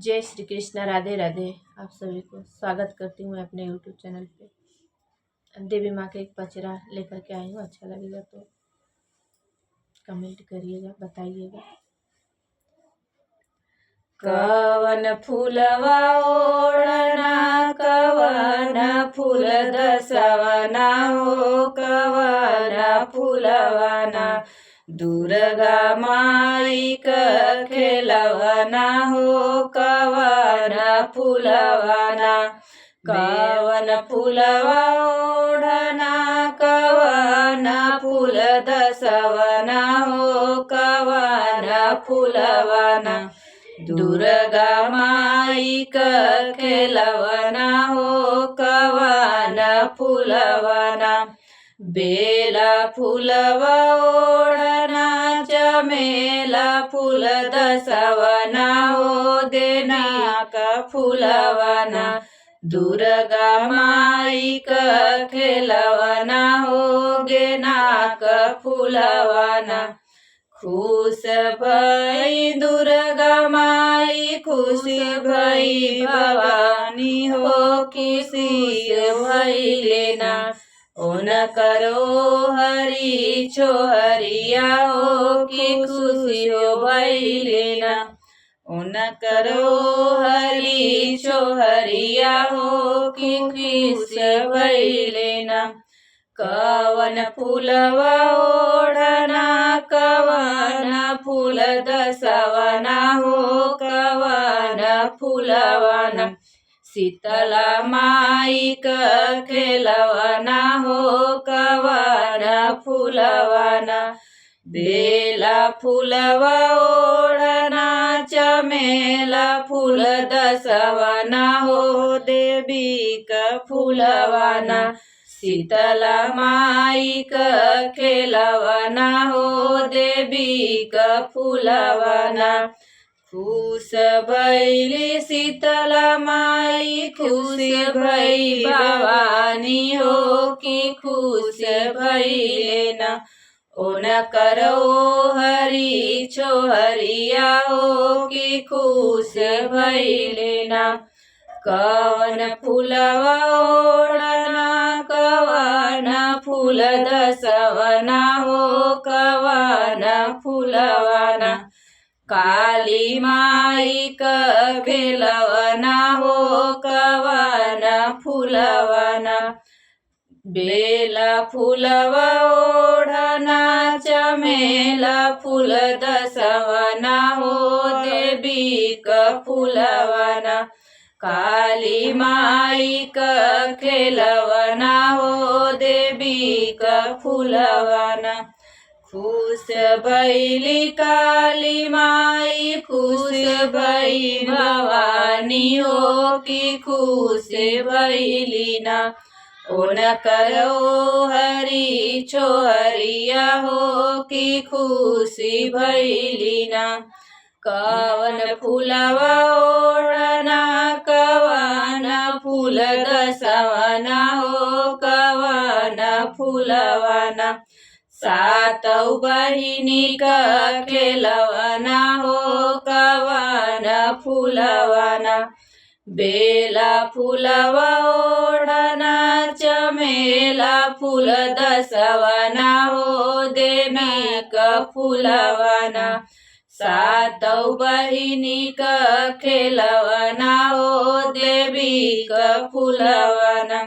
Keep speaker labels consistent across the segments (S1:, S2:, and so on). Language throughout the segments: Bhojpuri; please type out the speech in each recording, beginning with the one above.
S1: जय श्री कृष्ण, राधे राधे। आप सभी को स्वागत करती हूँ मैं अपने यूट्यूब चैनल पे। देवी माँ का एक पचरा लेकर के आई हूँ। अच्छा लगेगा तो कमेंट करिएगा, बताइएगा। कवन फूलवा ओढ़ना, कवन फूल दसवना हो, कवन फूलवना दुर्गा माई का खेलवना हो, कवन फूलवना। कवन फूलवा ओढ़ना, कवन फूल दसवना हो, कवन फूलवना दुर्गा माई का खेलवना हो, कवन फूलवना। बेला फूलवा ओढ़ना, चमेला फूल दसवना हो, देना का फूलवना दुर्गा माई का खेलवना हो, गेना का फूलवना। खुश भई दुर्गा माई, खुशी भई भवानी हो, किसी भई लेना ओन करो हरी छोहरिया हो, कि खुशी हो भई लेना ओन करो हरी छोहरिया हो, कि खुशी भई लेना। कवन फूलवा ओढ़ना, कवन फूल दसवना हो, कवन फूलवना शीतला माई का खेलवना हो, कवन फूलवना। बेला फूलवा ओढ़ना, चमेला फूल दसवना हो, देवी का फूलवना शीतला माई का खेलवना हो, देवी का फूलवना। खुश भैली शीतला माई, खुश भई भवानी हो, कि खुश भई लेना ओन करो हरी छोहरिया हो, कि खुश भई लेना। कवन फूलवा ओढ़ना, कवन फूल दसवना हो, कवन फूलवना काली माई का भेलवना हो, कवन फूलवना। बेला फूलवा ओढ़ना, चमेला फूल दसवना हो, देवी का फूलवना काली माई का खेलवना हो, देवी का फूलवना। खुश भैली काली माई, खुश भई भवानी हो, कि खुश भैली ना ओन करो हरी छोहरिया हो, कि खुशी भैली ना। कवन फूलवा ओढ़ना, कवन फूल दसवना हो, कवन फूलवना सातौ बहिनी का खेलवना हो, कवन फूलवना। बेला फूलवा ओढ़ना, चमेला फूल दसवना हो, देवी का फूलवना सातौ बहिनी का खेलवना हो, देवी का फूलवना।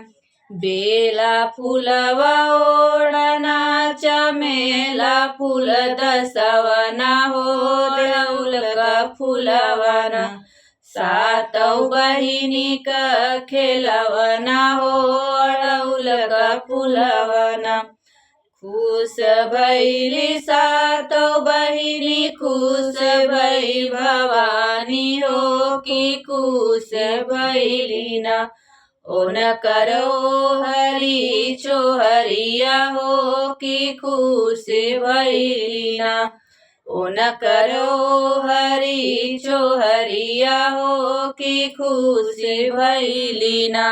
S1: बेला फूलवा ओढ़ना, चमेला फूल दसवना हो, देउल का फूलवना सातौ बहिनी का खेलवना हो, अड़उल का फूलवना। खुश भैली सातौ बहिनी, खुश भई भवानी हो, कि खुश भैली ना ओन करो हरी छोहरिया हो, कि खुश भैली ना ओन करो हरी छोहरिया हो, कि खुश भैली ना।